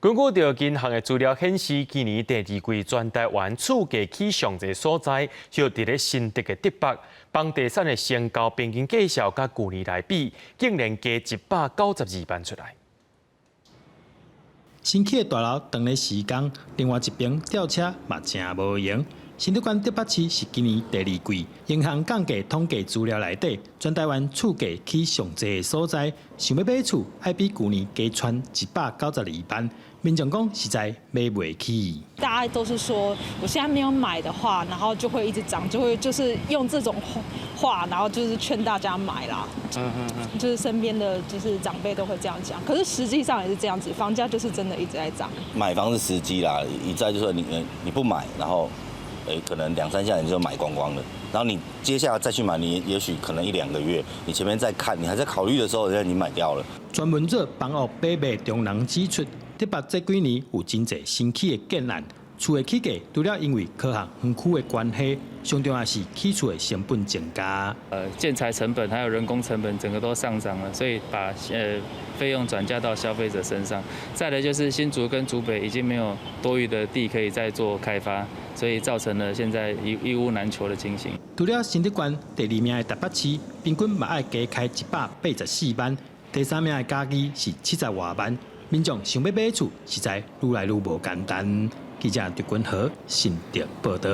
根据着银行的资料显示，今年第二季全台湾厝价起上侪所在，就伫咧新竹嘅竹北，房地产的成交平均价销，甲去年来比，竟然加192万出来。新起的大楼当咧施工，另外一边吊车嘛真无用。新竹县竹北市是今年第二季，银行降价统计资料内底，全台湾厝价起上侪的所在，想要买厝，爱比去年加穿192万。民众讲实在买袂起。大家都是说，我现在没有买的话，然后就会一直涨，就是用这种话，然后就是劝大家买啦。就是身边的就是长辈都会这样讲，可是实际上也是这样子，房价就是真的一直在涨。买房是时机啦，一再就是说你不买，然后可能2、3下你就买光光了，然后你接下来再去买，你也许可能1、2个月，你前面在看，你还在考虑的时候，人家已经买掉了。专门做房屋买卖中人指出，竹北这几年有真侪新起的建案，厝的起价除了因为科学园区的关系，上重要是起厝的成本增加。建材成本还有人工成本整个都上涨了，所以把费用转嫁到消费者身上。再来就是新竹跟竹北已经没有多余的地可以再做开发，所以造成了现在一屋难求的情形。除了新竹县第2名的台北市，平均嘛爱加开184万，第3名的嘉义是70多万。民众想要买厝，实在愈来愈无简单。记者狄君豪新竹报道。